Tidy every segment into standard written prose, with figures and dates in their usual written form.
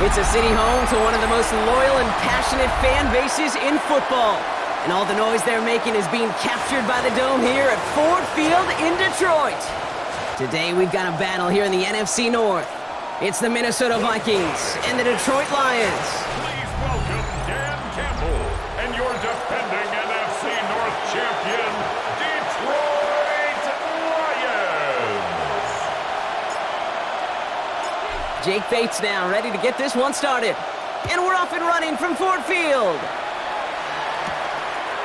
It's a city home to one of the most loyal and passionate fan bases in football. And all the noise they're making is being captured by the Dome here at Ford Field in Detroit. Today we've got a battle here in the NFC North. It's the Minnesota Vikings and the Detroit Lions. Please welcome Dan Campbell and your defending NFC North champion, Detroit Lions. Jake Bates now ready to get this one started. And we're off and running from Ford Field.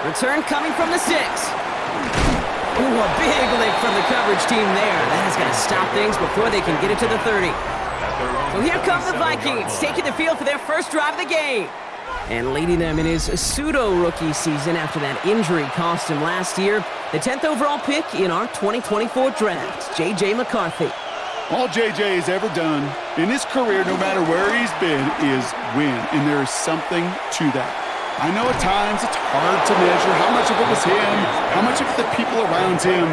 Return coming from the 6. Ooh, a big lift from the coverage team there. That is going to stop things before they can get it to the 30. So here come the Vikings, taking the field for their first drive of the game. And leading them in his pseudo-rookie season after that injury cost him last year, the 10th overall pick in our 2024 draft, J.J. McCarthy. All J.J. has ever done in his career, no matter where he's been, is win. And there is something to that. I know at times it's hard to measure how much of it was him, how much of the people around him.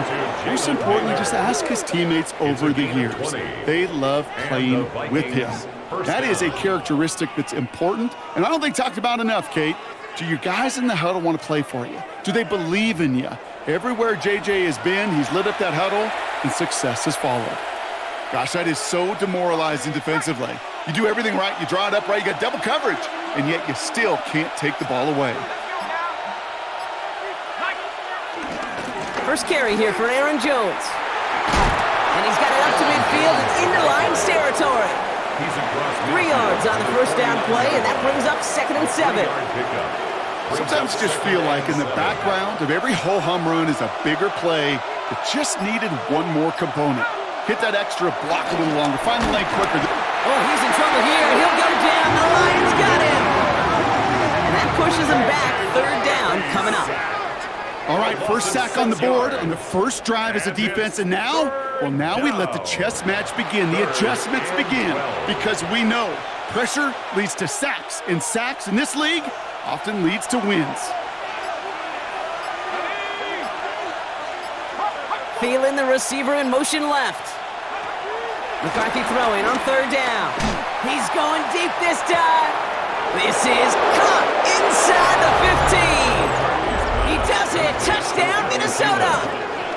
Most importantly, just ask his teammates over the years. They love playing with him. That is a characteristic that's important, and I don't think talked about enough, Kate. Do your guys in the huddle want to play for you? Do they believe in you? Everywhere JJ has been, he's lit up that huddle, and success has followed. Gosh, that is so demoralizing defensively. You do everything right, you draw it up right, you got double coverage, and yet you still can't take the ball away. First carry here for Aaron Jones. And he's got it up to midfield and into Lions territory. 3 yards on the first down play, and that brings up 2nd and 7. Sometimes you just feel like in the background of every ho-hum run is a bigger play that just needed one more component. Hit that extra block a little longer, find the lane quicker. Oh, he's in trouble here. He'll go down. The Lions got him. And that pushes him back. 3rd down coming up. All right, first sack on the board on the first drive as a defense. And now, well, now we let the chess match begin. The adjustments begin because we know pressure leads to sacks. And sacks in this league often leads to wins. Feeling the receiver in motion left. McCarthy throwing on 3rd down. He's going deep this time. This is caught inside the 15. He does it. Touchdown, Minnesota.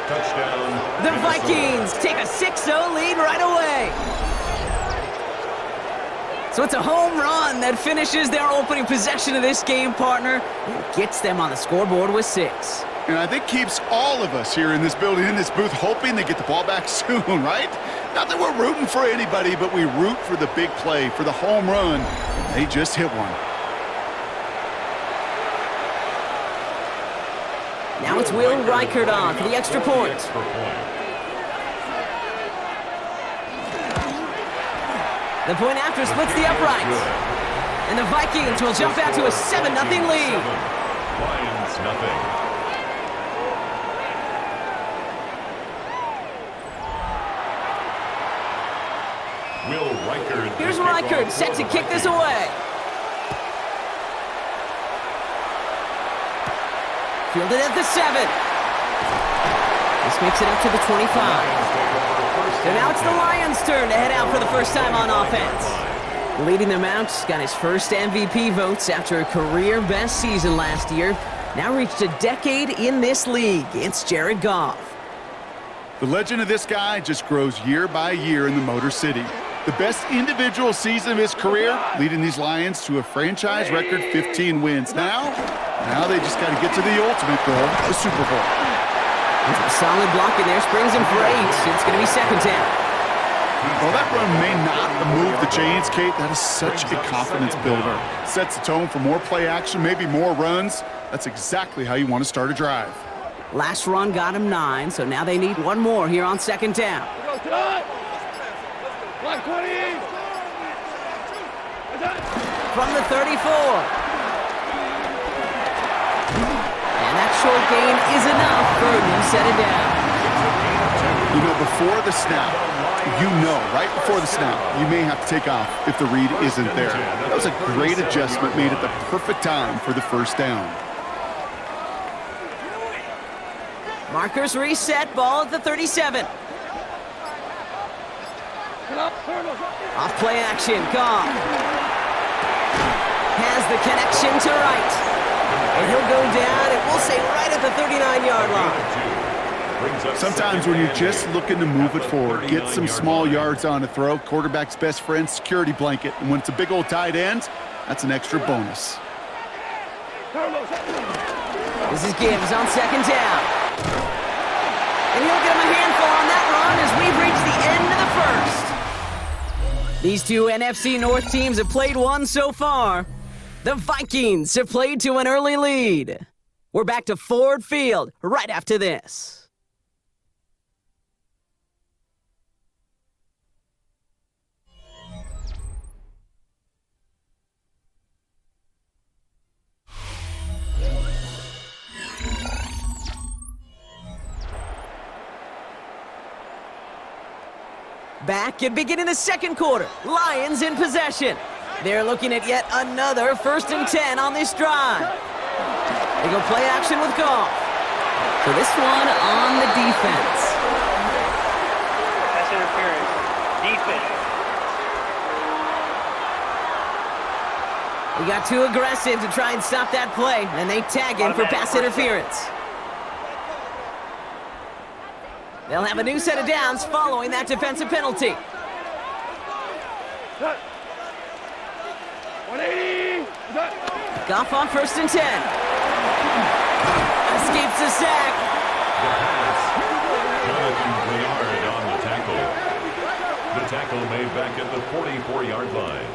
Touchdown. The Vikings take a 6-0 lead right away. So it's a home run that finishes their opening possession of this game, partner, and gets them on the scoreboard with 6. And I think keeps all of us here in this building, in this booth, hoping they get the ball back soon, right? Not that we're rooting for anybody, but we root for the big play, for the home run. They just hit one. Now it's Will Reichert on for the extra point. The point after splits the uprights. And the Vikings will jump out to a 7-0 lead. Lions nothing. Here's Reichert set to kick this away. Fielded at the 7. This makes it up to the 25. So now it's the Lions' turn to head out for the first time on offense. Leading them out, got his first MVP votes after a career-best season last year. Now reached a decade in this league. It's Jared Goff. The legend of this guy just grows year by year in the Motor City. The best individual season of his career, leading these Lions to a franchise record 15 wins. Now they just got to get to the ultimate goal, the Super Bowl. Solid block in there, springs him for 8. It's going to be 2nd down. Well, that run may not move the chains, Kate. That is such a confidence builder. Sets the tone for more play action, maybe more runs. That's exactly how you want to start a drive. Last run got him 9, so now they need one more here on 2nd down. From the 34. And that short gain is enough for a new set of down. You know, before the snap, right before the snap, you may have to take off if the read isn't there. That was a great adjustment made at the perfect time for the first down. Markers reset, ball at the 37. Off play action, Goff. Has the connection to right. And he'll go down, and we'll say right at the 39-yard line. Sometimes when you're just looking to move it forward, get some small yards on a throw, quarterback's best friend, security blanket. And when it's a big old tight end, that's an extra bonus. This is Gibbs on second down. And he'll get him a handful on that run as we've reached the end of the first. These two NFC North teams have played one so far. The Vikings have played to an early lead. We're back to Ford Field right after this. Back and beginning the second quarter. Lions in possession. They're looking at yet another 1st and 10 on this drive. They go play action with Goff. So this one on the defense. Pass interference. Defense. We got too aggressive to try and stop that play, and they tag him for pass interference. They'll have a new set of downs following that defensive penalty. 180. Goff on 1st and 10. Escapes the sack. Jonathan Bernard on the tackle. The tackle made back at the 44-yard line.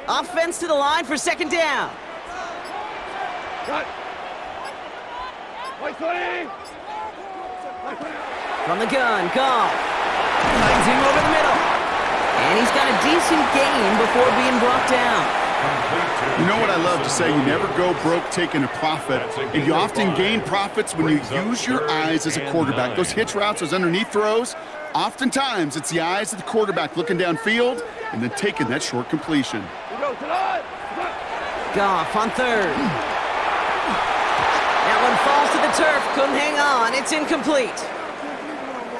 Offense to the line for second down. Cut. White 20. From the gun, Goff. Finds him over the middle. And he's got a decent gain before being brought down. You know what I love to say? You never go broke taking a profit. And you often gain profits when you use your eyes as a quarterback. Those hitch routes, those underneath throws, oftentimes it's the eyes of the quarterback looking downfield and then taking that short completion. Goff on 3rd. That one falls to the turf. Couldn't hang on. It's incomplete.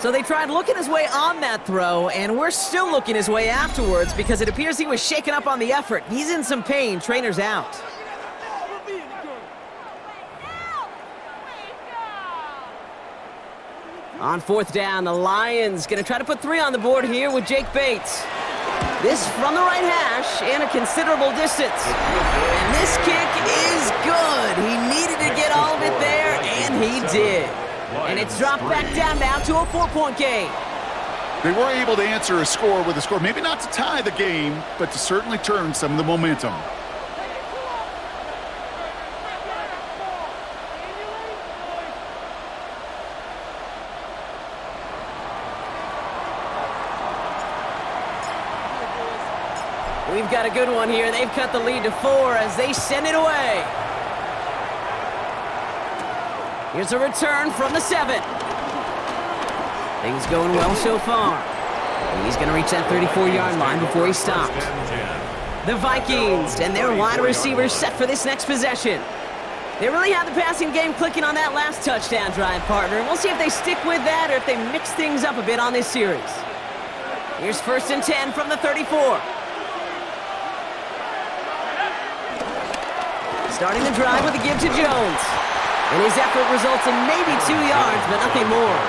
So they tried looking his way on that throw, and we're still looking his way afterwards because it appears he was shaken up on the effort. He's in some pain. Trainer's out. On 4th down, the Lions going to try to put 3 on the board here with Jake Bates. This from the right hash and a considerable distance. And this kick is good. He needed to get all of it there, and he did. And it's dropped back down now to a 4-point game. They were able to answer a score with a score. Maybe not to tie the game, but to certainly turn some of the momentum. We've got a good one here. They've cut the lead to 4 as they send it away. Here's a return from the 7. Things going well so far. He's going to reach that 34-yard line before he stopped. The Vikings and their wide receivers set for this next possession. They really had the passing game clicking on that last touchdown drive, partner. We'll see if they stick with that or if they mix things up a bit on this series. Here's 1st and 10 from the 34. Starting the drive with a give to Jones. And his effort results in maybe 2 yards, but nothing more.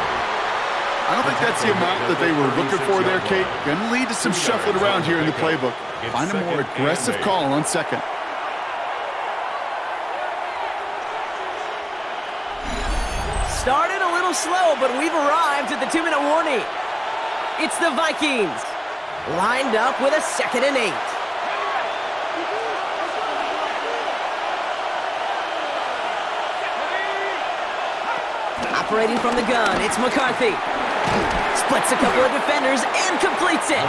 I don't think that's the amount that they were looking for there, Kate. Going to lead to some shuffling around here in the playbook. Find a more aggressive call on 2nd. Started a little slow, but we've arrived at the 2-minute warning. It's the Vikings, lined up with a 2nd and 8. Operating from the gun, it's McCarthy. Splits a couple of defenders and completes it.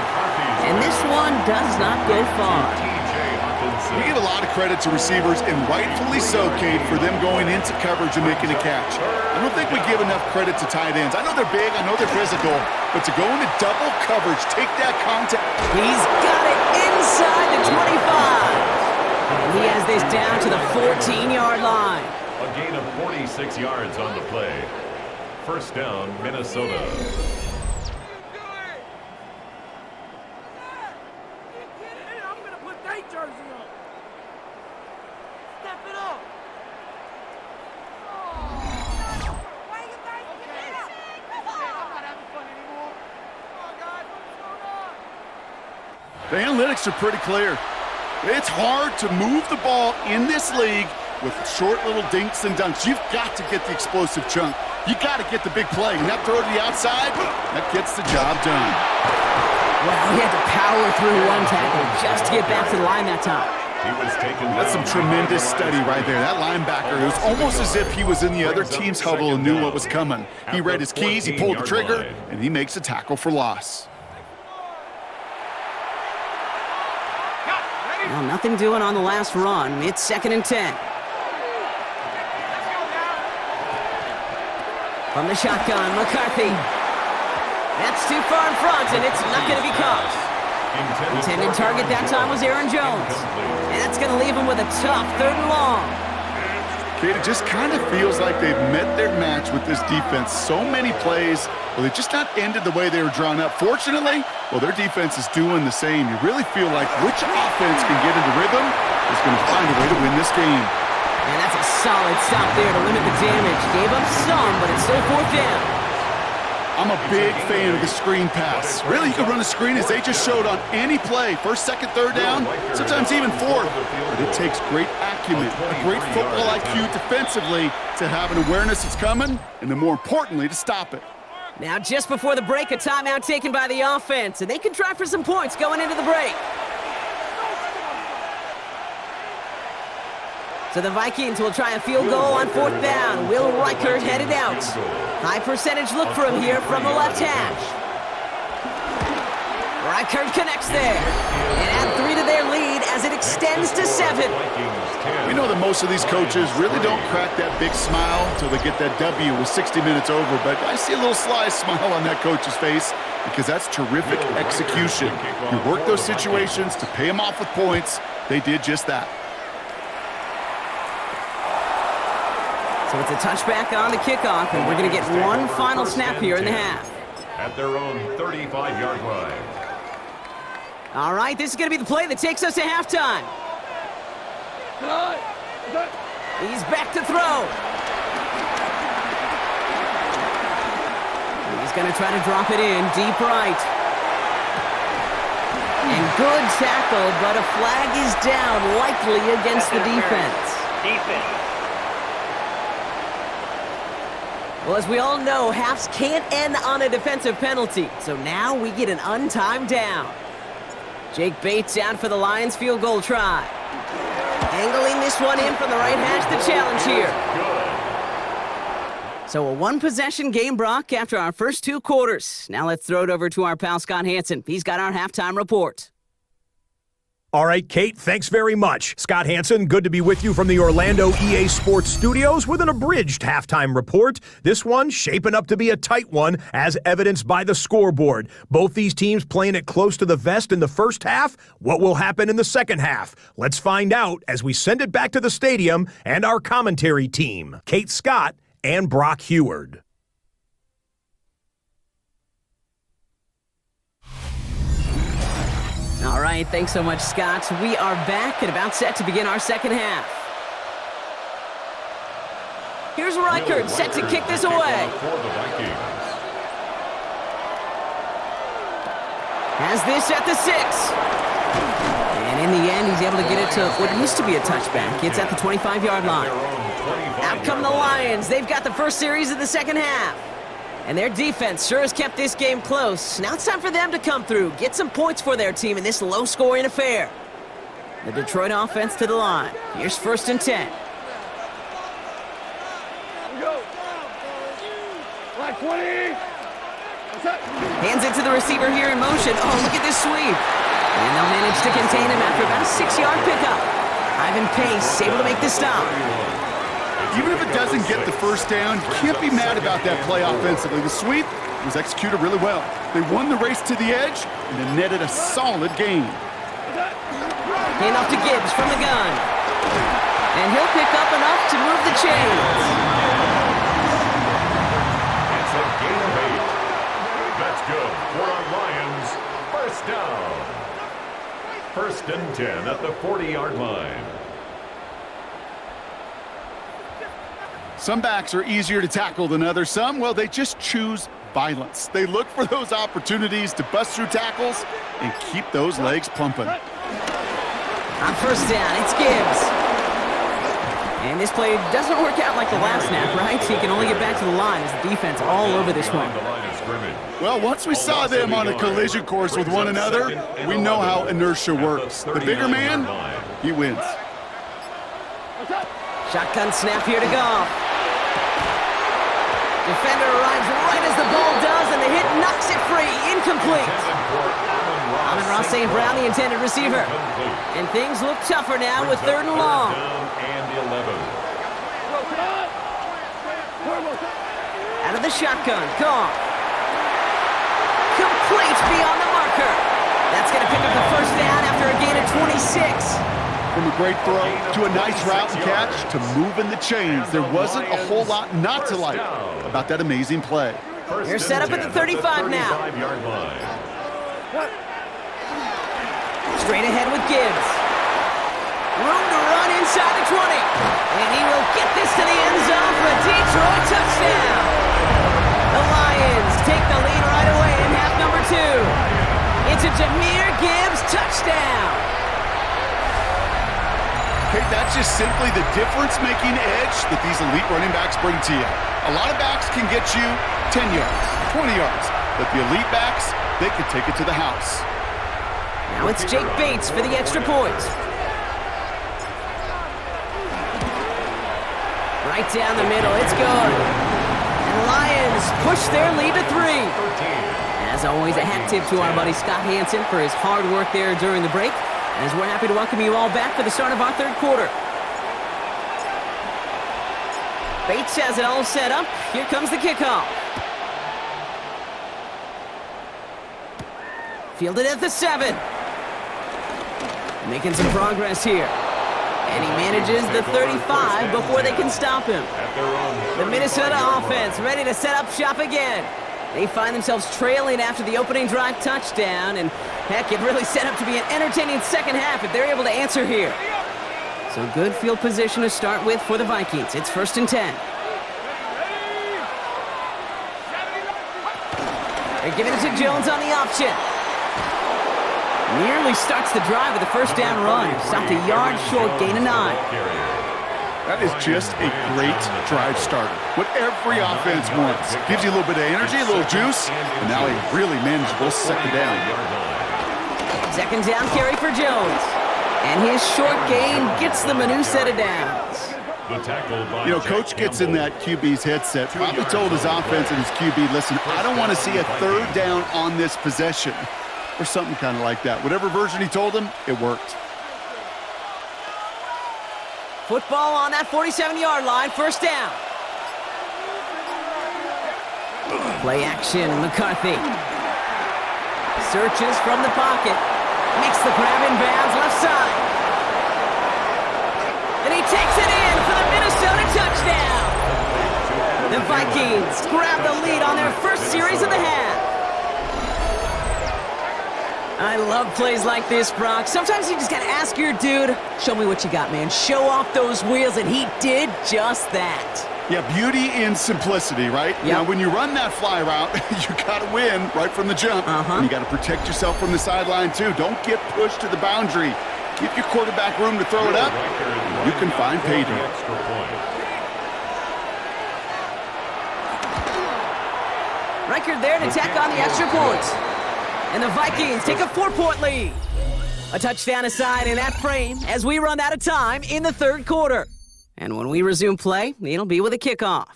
And this one does not go far. We give a lot of credit to receivers, and rightfully so, Kate, for them going into coverage and making a catch. I don't think we give enough credit to tight ends. I know they're big, I know they're physical, but to go into double coverage, take that contact. He's got it inside the 25. And he has the this down to the 14-yard line. A gain of 46 yards on the play. First down, Minnesota. I'm going to put that jersey on. Step it up. Why you guys okay. I'm not having fun anymore. Come on, guys. What's going on? The analytics are pretty clear. It's hard to move the ball in this league with short little dinks and dunks. You've got to get the explosive chunk. You got to get the big play. And that throw to the outside, that gets the job done. Well, he had to power through one tackle just to get back to the line that time. He was taken. That's some tremendous study right there. That linebacker, it was almost as if he was in the other team's huddle and knew what was coming. He read his keys, he pulled the trigger, and he makes a tackle for loss. Well, nothing doing on the last run. It's 2nd and 10. From the shotgun, McCarthy. That's too far in front, and it's not going to be caught. Intended target that time was Aaron Jones. And that's going to leave him with a tough 3rd and long. Kate, it just kind of feels like they've met their match with this defense. So many plays, well, they just not ended the way they were drawn up. Fortunately, well, their defense is doing the same. You really feel like which offense can get into rhythm is going to find a way to win this game. And that's a solid stop there to limit the damage. Gave up some, but it's still 4th down. I'm a big fan of the screen pass. Really, you can run a screen as they just showed on any play. 1st, 2nd, 3rd down, sometimes even 4th. But it takes great acumen, a great football IQ defensively to have an awareness that's coming, and then more importantly, to stop it. Now, just before the break, a timeout taken by the offense, and they can try for some points going into the break. So the Vikings will try a field goal on 4th down. Will Reichert headed out. High percentage look for him here from the left hash. Reichert connects there. And add 3 to their lead as it extends to 7. We know that most of these coaches really don't crack that big smile until they get that W with 60 minutes over, but I see a little sly smile on that coach's face because that's terrific execution. You work those situations to pay them off with points. They did just that. So it's a touchback on the kickoff, and we're going to get one final snap here in the half. At their own 35-yard line. All right, this is going to be the play that takes us to halftime. He's back to throw. He's going to try to drop it in deep right. And good tackle, but a flag is down, likely against the defense. Well, as we all know, halves can't end on a defensive penalty. So now we get an untimed down. Jake Bates out for the Lions field goal try. Angling this one in from the right hash, the challenge here. So a one-possession game, Brock, after our first 2 quarters. Now let's throw it over to our pal Scott Hanson. He's got our halftime report. All right, Kate, thanks very much. Scott Hanson, good to be with you from the Orlando EA Sports Studios with an abridged halftime report. This one shaping up to be a tight one, as evidenced by the scoreboard. Both these teams playing it close to the vest in the first half. What will happen in the second half? Let's find out as we send it back to the stadium and our commentary team, Kate Scott and Brock Heward. All right, thanks so much, Scott. We are back and about set to begin our second half. Here's Reichert set to kick this away. Has this at the 6. And in the end, he's able to get it to what used to be a touchback. It's at the 25-yard line. Out come the Lions. They've got the first series of the second half. And their defense sure has kept this game close. Now it's time for them to come through, get some points for their team in this low-scoring affair. The Detroit offense to the line. Here's 1st and 10. Like 20. Hands it to the receiver here in motion. Oh, look at this sweep. And they'll manage to contain him after about a 6-yard pickup. Ivan Pace able to make the stop. Even if it doesn't get the first down, you can't be mad about that play offensively. The sweep was executed really well. They won the race to the edge and then netted a solid gain. Hand off to Gibbs from the gun. pick up enough to move the chains. It's a gain of 8. That's good for our Lions. First down. 1st and 10 at the 40-yard line. Some backs are easier to tackle than others. Some, well, they just choose violence. They look for those opportunities to bust through tackles and keep those legs pumping. On 1st down, it's Gibbs. And this play doesn't work out like the last snap, right? He can only get back to the line as the defense all over this one. Well, once we saw them on a collision course with one another, we know how inertia works. The bigger man, he wins. Shotgun snap here to Goff. Defender arrives right as the ball does, and the hit knocks it free. Incomplete. Amon-Ra St. Brown, the intended receiver. And things look tougher now with 3rd and long. Out of the shotgun, Goff. Complete beyond the marker. That's going to pick up the 1st down after a gain of 26. From a great throw to a nice route and catch to moving the chains. There wasn't a whole lot not to like about that amazing play. They're set up at the 35 now. Straight ahead with Gibbs. Room to run inside the 20. And he will get this to the end zone for a Detroit touchdown. The Lions take the lead right away in half number 2. It's a Jahmyr Gibbs touchdown. Okay, that's just simply the difference-making edge that these elite running backs bring to you. A lot of backs can get you 10 yards, 20 yards, but the elite backs, they can take it to the house. Now it's Jake Bates for the extra point. Right down the middle, it's good. And Lions push their lead to 3. As always, a hat tip to our buddy Scott Hanson for his hard work there during the break, as we're happy to welcome you all back for the start of our 3rd quarter. Bates has it all set up. Here comes the kickoff. Fielded at the 7. Making some progress here. And he manages the 35 before they can stop him. The Minnesota offense ready to set up shop again. They find themselves trailing after the opening drive touchdown, and heck, it really set up to be an entertaining second half if they're able to answer here. So good field position to start with for the Vikings. It's 1st and 10. They're giving it to Jones on the option. Nearly starts the drive with a 1st down run. Stopped a yard short, gain of 9. That is just a great drive starter. What every offense wants. Gives you a little bit of energy, a little juice, and now a really manageable 2nd down. 2nd down carry for Jones. And his short gain gets them a new set of downs. You know, Coach gets in that QB's headset, probably told his offense and his QB, listen, I don't want to see a 3rd down on this possession, or something kind of like that. Whatever version he told him, it worked. Football on that 47-yard line, 1st down. Play action, McCarthy. Searches from the pocket. Makes the grab in bounds, left side. And he takes it in for the Minnesota touchdown. The Vikings grab the lead on their 1st series of the half. I love plays like this, Brock. Sometimes you just gotta ask your dude, show me what you got, man. Show off those wheels, and he did just that. Yeah, beauty in simplicity, right? Yep. Now, when you run that fly route, you gotta win right from the jump. And you gotta protect yourself from the sideline, too. Don't get pushed to the boundary. Give your quarterback room to throw it up, and you can find pay dirt. Reichard there to tack on the extra point. And the Vikings take a 4-point lead. A touchdown aside in that frame as we run out of time in the 3rd quarter. And when we resume play, it'll be with a kickoff.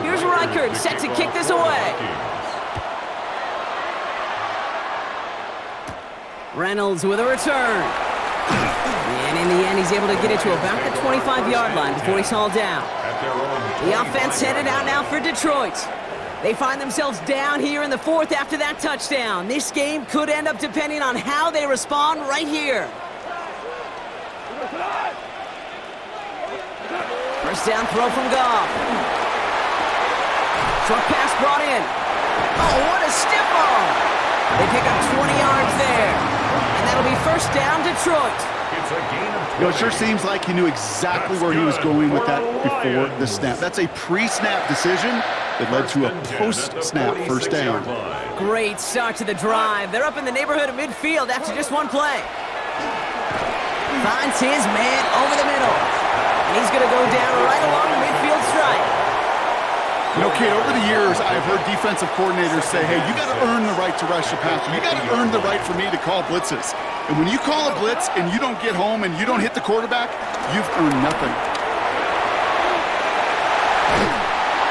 Here's Reichard set to kick this away. Reynolds with a return. And in the end, he's able to get it to about the 25-yard line before he's hauled down. The offense headed out now for Detroit. They find themselves down here in the fourth after that touchdown. This game could end up depending on how they respond right here. First down throw from Goff. Short pass brought in. Oh, what a stiff arm. They pick up 20 yards there. And that'll be first down, Detroit. It's a gain of 20. You know, it sure seems like he knew exactly where he was going with that before the snap. That's a pre-snap decision that led to a post-snap first down. Great start to the drive. They're up in the neighborhood of midfield after just one play. Finds his man over the middle. And he's going to go down right along the midfield stripe. You know, Kate, over the years, I've heard defensive coordinators say, hey, you got to earn the right to rush the passer. You got to earn the right for me to call blitzes. And when you call a blitz and you don't get home and you don't hit the quarterback, you've earned nothing.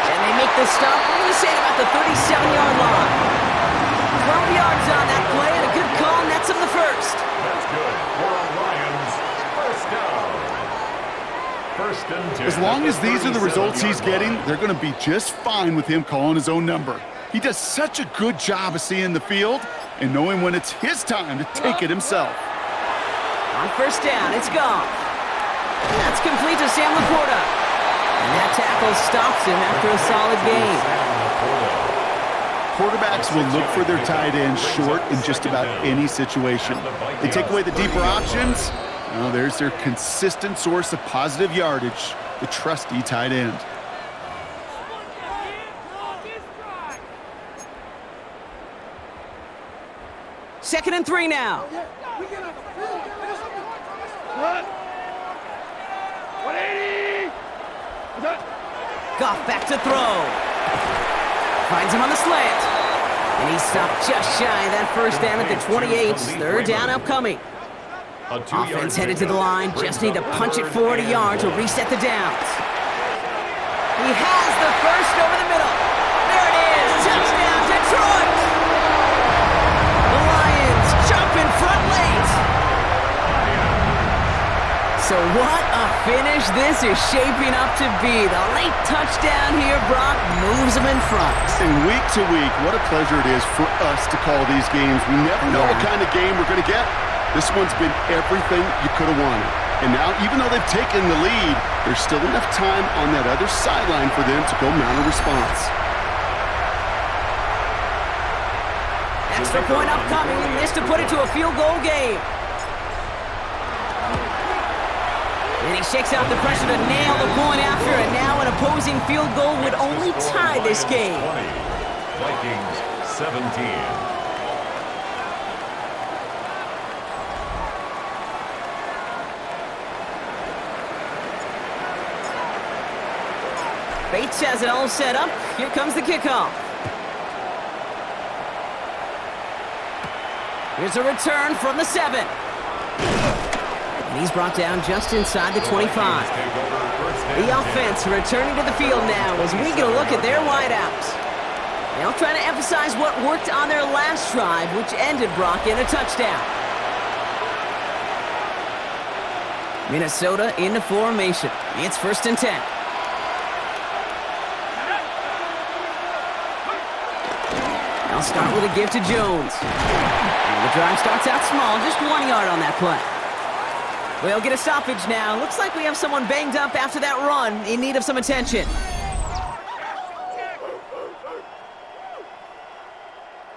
And they make the stop, I'm going to say about the 37-yard line. 12 yards on that play and a good call, nets him the first. That's good for a Lions first down. First and 10. As long as these are the results he's getting, they're going to be just fine with him calling his own number. He does such a good job of seeing the field and knowing when it's his time to take it himself. On first down, it's Goff. That's complete to Sam Laporta. And that tackle stops him after a solid gain. Quarterbacks will look for their tight end short in just about any situation. They take away the deeper options. Well, there's their consistent source of positive yardage, the trusty tight end. Second and 3 now. Goff back to throw. Finds him on the slant. And he stopped just shy of that first down at the 28. Third down upcoming. Offense headed to the line. Just need to punch it forward a yard to reset the downs. He has the first over the middle. There it is. Touchdown, Detroit. The Lions jump in front late. So what a finish this is shaping up to be. The late touchdown here, Brock, moves them in front. And week to week, what a pleasure it is for us to call these games. We never know what kind of game we're going to get. This one's been everything you could have wanted. And now, even though they've taken the lead, there's still enough time on that other sideline for them to go mount a response. Extra point upcoming, and this to put it to a field goal game. And he shakes out the pressure to nail the point after, and now an opposing field goal would only tie this game. Vikings 17. Bates has it all set up. Here comes the kickoff. Here's a return from the 7. And he's brought down just inside the 25. The offense returning to the field now as we get a look at their wideouts. They'll try to emphasize what worked on their last drive, which ended Brock in a touchdown. Minnesota into formation. It's first and 10. I'll start with a give to Jones. And the drive starts out small, just 1 yard on that play. We'll get a stoppage now. Looks like we have someone banged up after that run in need of some attention.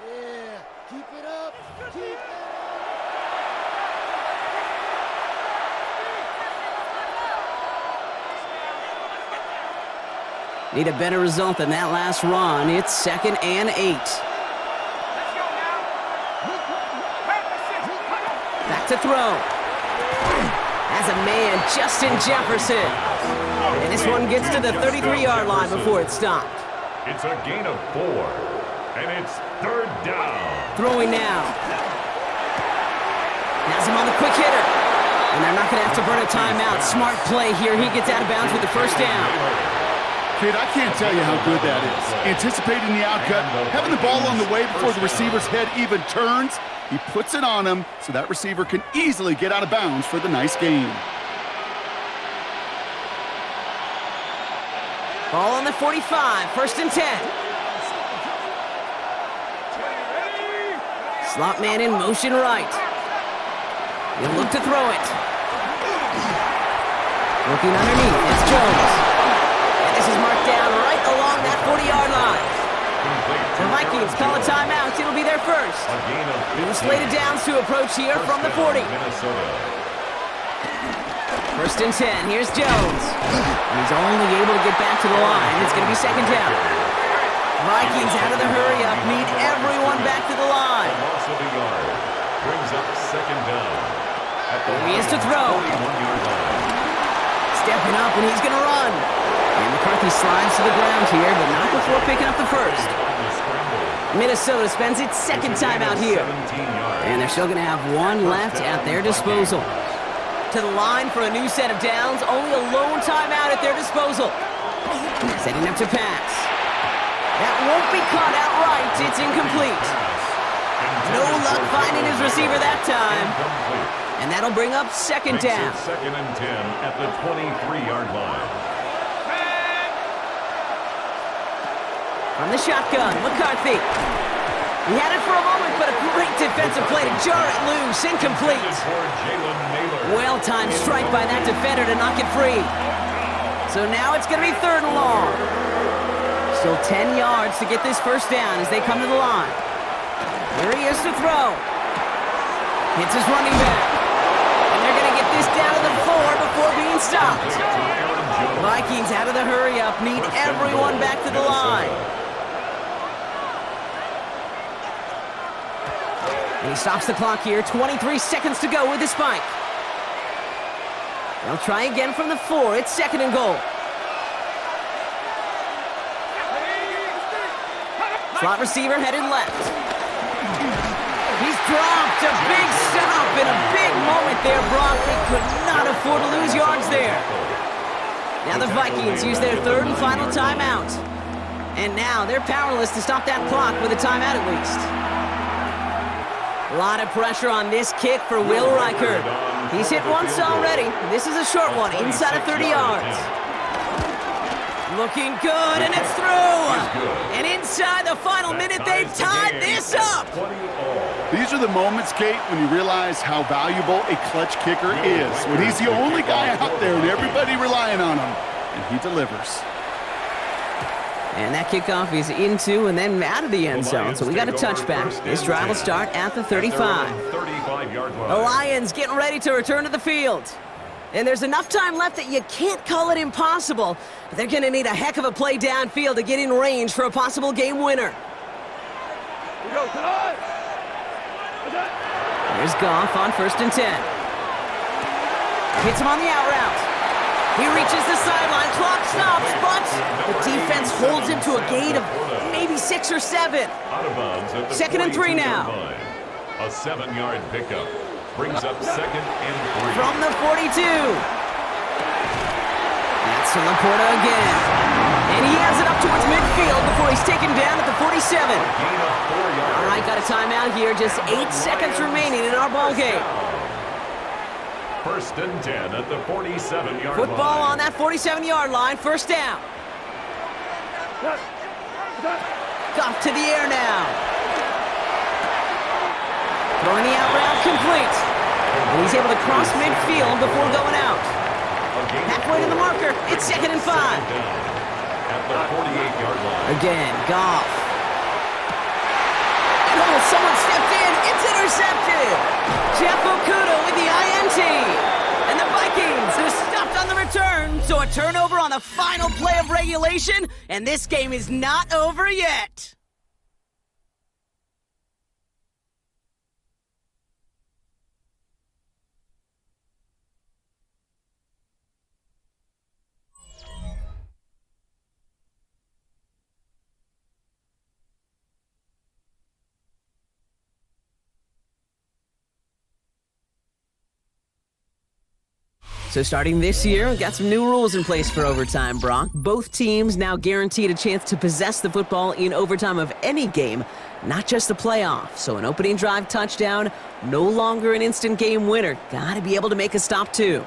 Yeah, keep it up. Keep it up. Need a better result than that last run. It's second and 8. Back to throw. As a man, Justin Jefferson. And this one gets to the 33-yard line before it's stopped. It's a gain of 4. And it's third down. Throwing now. Has him on the quick hitter. And they're not going to have to burn a timeout. Smart play here. He gets out of bounds with the first down. Kid, I can't tell you how good that is. Anticipating the outcut, having the ball on the way before the receiver's head even turns, He puts it on him so that receiver can easily get out of bounds for the nice gain. Ball on the 45, 1st and 10. Slot man in motion right. He'll look to throw it. Looking underneath, it's Jones. And this is marked down right along that 40-yard line. The Vikings call a timeout. It'll be their first. New slated downs to approach here from the 40. 1st and 10. Here's Jones. He's only able to get back to the line. It's going to be 2nd down. Vikings out of the hurry-up. Need everyone back to the line. Loss of a yard. Brings up 2nd down. Here he is to throw. Stepping up, and he's going to run. And McCarthy slides to the ground here, but not before picking up the first. Minnesota spends its 2nd timeout here. And they're still going to have one left at their disposal. To the line for a new set of downs, only a lone timeout at their disposal. Setting up to pass. That won't be caught outright. It's incomplete. No luck finding his receiver that time. And that'll bring up 2nd down. 2nd and 10 at the 23-yard line. From the shotgun, McCarthy. He had it for a moment, but a great defensive play to jar it loose. Incomplete. Well-timed strike by that defender to knock it free. So now it's going to be 3rd and long. Still 10 yards to get this first down as they come to the line. Here he is to throw. Hits his running back. And they're going to get this down to the 4 before being stopped. Vikings out of the hurry-up. Need everyone back to the line. And he stops the clock here. 23 seconds to go with the spike. They'll try again from the 4. It's 2nd and goal. Slot receiver headed left. He's dropped. A big stop and a big moment there, Brock. They could not afford to lose yards there. Now the Vikings use their 3rd and final timeout. And now they're powerless to stop that clock with a timeout at least. A lot of pressure on this kick for Will Riker. He's hit once already. This is a short one, inside of 30 yards. Looking good, and it's through. And inside the final minute, they've tied this up. These are the moments, Kate, when you realize how valuable a clutch kicker is. When he's the only guy out there and everybody relying on him, and he delivers. And that kickoff is into and then out of the end zone, so we got a touchback. This drive will start at the 35. The Lions getting ready to return to the field. And there's enough time left that you can't call it impossible. But they're going to need a heck of a play downfield to get in range for a possible game winner. Here's Goff on 1st and 10. Hits him on the out route. He reaches the sideline, clock stops, but the defense holds him to a gain of maybe 6 or 7. 2nd and 3 now. A 7-yard pickup brings up 2nd and 3. From the 42. That's to Laporta again. And he has it up towards midfield before he's taken down at the 47. All right, got a timeout here. Just 8 seconds remaining in our ball game. 1st and 10 at the 47-yard line. Football on that 47-yard line. 1st down. Goff to the air now. Throwing the out route complete. And he's able to cross midfield before going out. Halfway to the marker. It's 2nd and 5. At the 48-yard line. Again, Goff. Oh, someone stepped in. It's intercepted. Jeff Okuda with the INT. And the Vikings are stopped on the return. So a turnover on the final play of regulation. And this game is not over yet. So starting this year, we've got some new rules in place for overtime, Brock. Both teams now guaranteed a chance to possess the football in overtime of any game, not just the playoff. So an opening drive touchdown, no longer an instant game winner. Gotta be able to make a stop too.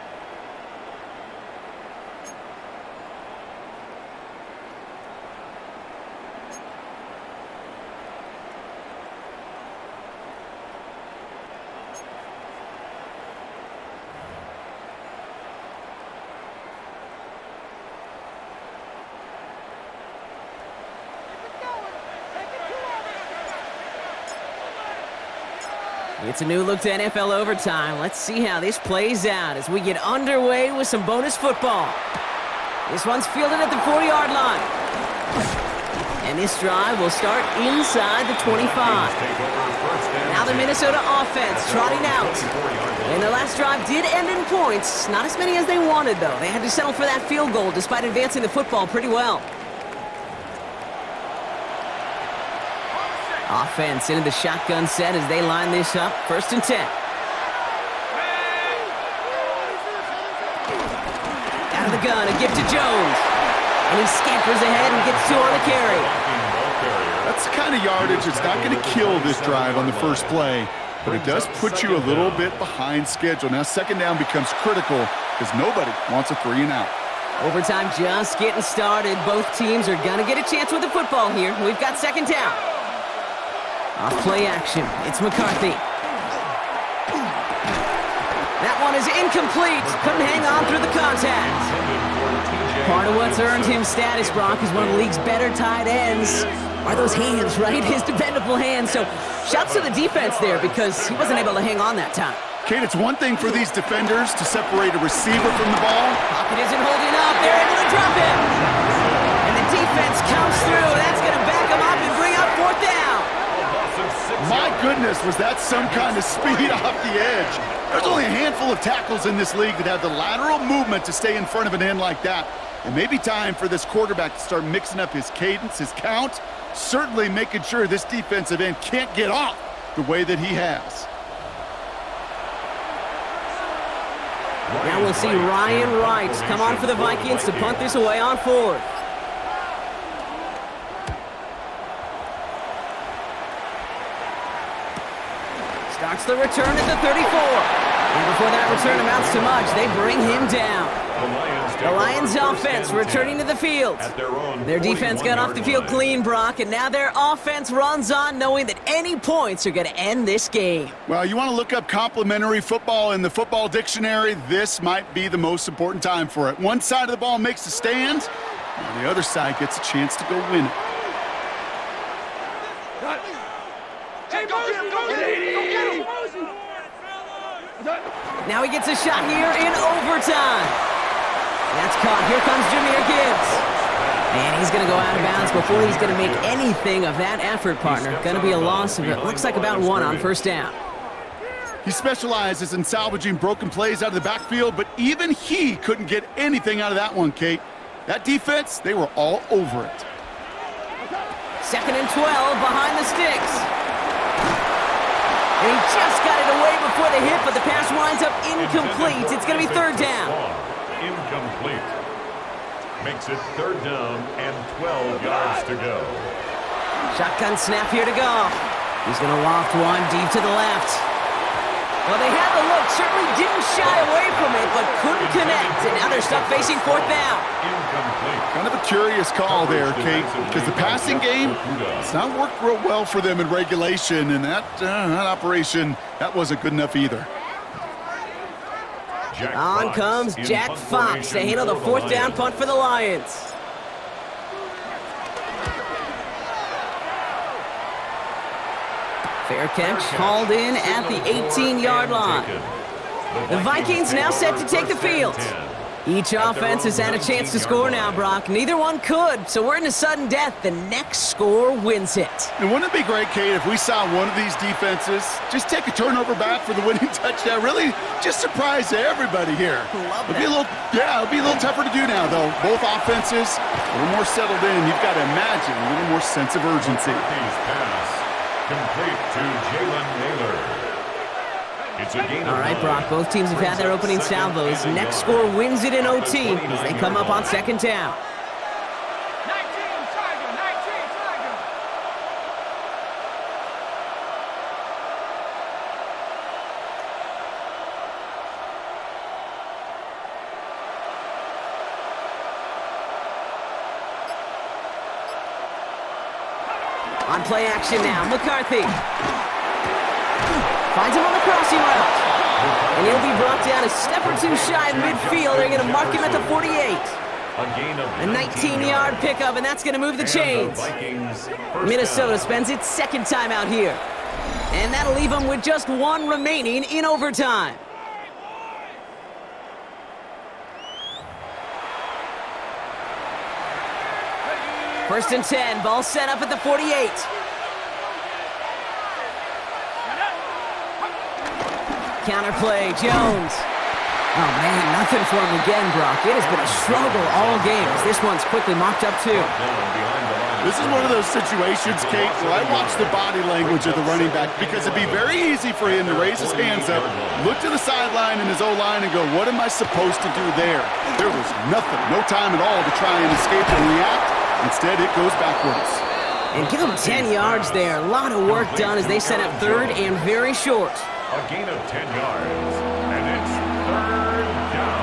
It's a new look to NFL overtime. Let's see how this plays out as we get underway with some bonus football. This one's fielded at the 40-yard line. And this drive will start inside the 25. Now the Minnesota offense trotting out. And their last drive did end in points. Not as many as they wanted, though. They had to settle for that field goal despite advancing the football pretty well. Offense into the shotgun set as they line this up. 1st and 10. Out of the gun, a gift to Jones. And he scampers ahead and gets 2 on the carry. That's the kind of yardage that's not going to kill this drive on the first play, but it does put you a little bit behind schedule. Now 2nd down becomes critical because nobody wants a 3 and out. Overtime just getting started. Both teams are going to get a chance with the football here. We've got 2nd down. Off play action, it's McCarthy. That one is incomplete. Couldn't hang on through the contact. Part of what's earned him status, Brock, is one of the league's better tight ends. Are those hands, right? His dependable hands. So shouts to the defense there because he wasn't able to hang on that time. Kate, it's one thing for these defenders to separate a receiver from the ball. Pocket isn't holding up. They're able to drop him. And the defense comes through. That's going to back him up and bring up 4th down. My goodness, was that some kind of speed off the edge. There's only a handful of tackles in this league that have the lateral movement to stay in front of an end like that. It may be time for this quarterback to start mixing up his cadence, his count, certainly making sure this defensive end can't get off the way that he has. Now we'll see Ryan Wright come on for the Vikings to punt this away on 4th. Starts the return at the 34. And before that return amounts to much, they bring him down. The Lions offense returning to the field. Their defense got off the field clean, Brock, and now their offense runs on knowing that any points are going to end this game. Well, you want to look up complimentary football in the football dictionary, this might be the most important time for it. One side of the ball makes a stand, and the other side gets a chance to go win it. Now he gets a shot here in overtime. That's caught. Here comes Jahmyr Gibbs. And he's going to go out of bounds before he's going to make anything of that effort, partner. Going to be a loss of, it looks like about 1 on 1st down. He specializes in salvaging broken plays out of the backfield, but even he couldn't get anything out of that one, Kate. That defense, they were all over it. 2nd and 12 behind the sticks. And he just got it away before the hit, but the pass winds up incomplete. It's going to be 3rd down. Incomplete. Makes it 3rd down and 12 yards to go. Shotgun snap here to go. He's going to loft one deep to the left. Well, they had the look, certainly didn't shy away from it, but couldn't connect. And now they're stuck facing 4th down. Incomplete. Kind of a curious call there, Kate, because the passing game, it's not worked real well for them in regulation, and that operation, that wasn't good enough either. On comes Jack Fox to handle the 4th down punt for the Lions. Fair catch, hauled in at the 18-yard line. The Vikings now set to take the field. Each offense has had a chance to score now, Brock. Neither one could, so we're in a sudden death. The next score wins it. And wouldn't it be great, Kate, if we saw one of these defenses just take a turnover back for the winning touchdown? Really just surprise everybody here. Love It'll be a little tougher to do now, though. Both offenses a little more settled in. You've got to imagine a little more sense of urgency. Pass complete to Jalen Naylor. It's a gain All right, Brock, both teams have had their opening salvos. Next score wins it in OT as they come up on second down. 19, Tiger, 19, Tiger. On play action now, McCarthy. Finds him on the crossing route. And he'll be brought down a step or two shy of midfield. They're going to mark him at the 48. A 19-yard pickup, and that's going to move the chains. Minnesota spends its second time out here. And that'll leave them with just one remaining in overtime. First and 10, ball set up at the 48. Counterplay, Jones. Oh, man, nothing for him again, Brock. It has been a struggle all game as this one's quickly mocked up, too. This is one of those situations, Kate, where I watch the body language of the running back because it'd be very easy for him to raise his hands up, look to the sideline in his O-line and go, what am I supposed to do there? There was nothing, no time at all to try and escape and react. Instead, it goes backwards. And give them 10 yards there. A lot of work done as they set up third and very short. A gain of 10 yards, and it's third down.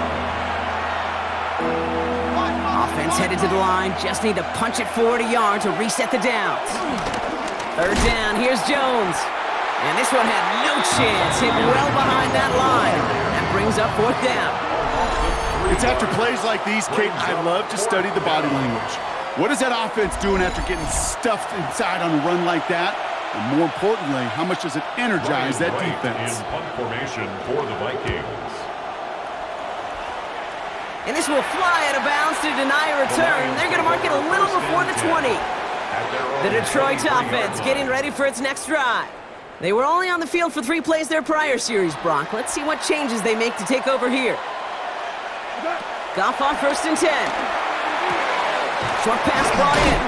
Offense headed to the line. Just need to punch it forward a yard to reset the downs. Third down, here's Jones. And this one had no chance. Hit well behind that line. That brings up fourth down. It's after plays like these, Kate, I love to study the body language. What is that offense doing after getting stuffed inside on a run like that? And more importantly, how much does it energize that defense? In punt formation for the Vikings. And this will fly out of bounds to deny a return. They're going to mark it a little before the 20. The Detroit offense getting ready for its next drive. They were only on the field for 3 plays their prior series, Brock. Let's see what changes they make to take over here. Goff on first and 10. Short pass brought in.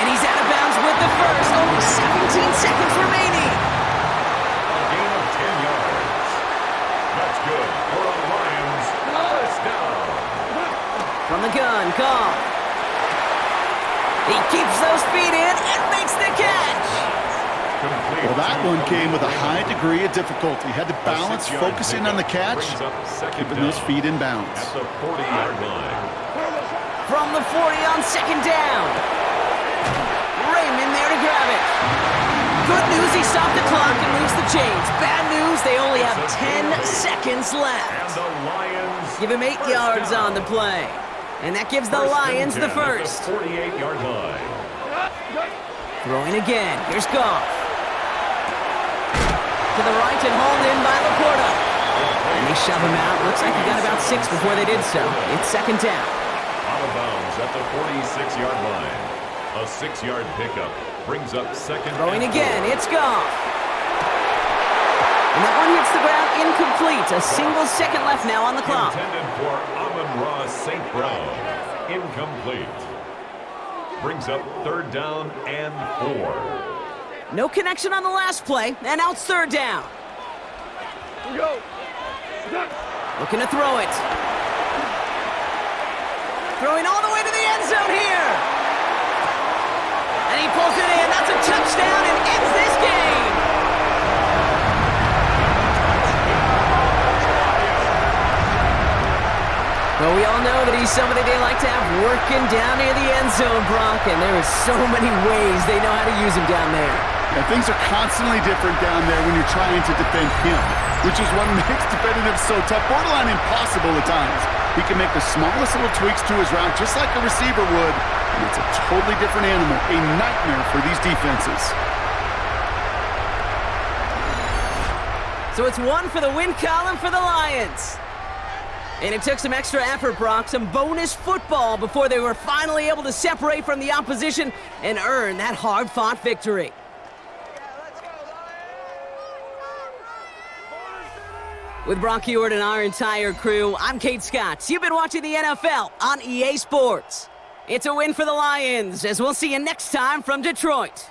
And he's out of bounds with the first. Only 17 seconds remaining. A gain of 10 yards. That's good for the Lions. First down. From the gun, Goff. He keeps those feet in and makes the catch. Complete. Well, that one came with a high degree of difficulty. Had to balance focusing on the catch, keeping those feet in bounds. At the 40-yard line. From the 40 on second down. Raymond there to grab it. Good news, he stopped the clock and moves the chains. Bad news, they only have 10 seconds And left. the Lions. Give him 8 yards on the play. And that gives the Lions the first. 48-yard line. Throwing again, here's Goff. To the right and hauled in by Laporta. And they shove him out. Looks like he got about 6 before they did so. It's second down. Out of bounds at the 46-yard line. A 6-yard pickup brings up second. Throwing again, it's Goff. And that one hits the ground incomplete. A single second left now on the clock. Intended for Amon-Ra St. Brown. Incomplete. Brings up third down and 4. No connection on the last play, and now it's third down. Looking to throw it. Throwing all the way to the end zone here. And he pulls it in. That's a touchdown and ends this game. Well, we all know that he's somebody they like to have working down near the end zone, Brock, and there are so many ways they know how to use him down there. And things are constantly different down there when you're trying to defend him, which is what makes defending him so tough, borderline impossible at times. He can make the smallest little tweaks to his route just like a receiver would, and it's a totally different animal, a nightmare for these defenses. So it's 1 for the win column for the Lions. And it took some extra effort, Brock, some bonus football before they were finally able to separate from the opposition and earn that hard-fought victory. With Brock Ewart and our entire crew, I'm Kate Scott. You've been watching the NFL on EA Sports. It's a win for the Lions, as we'll see you next time from Detroit.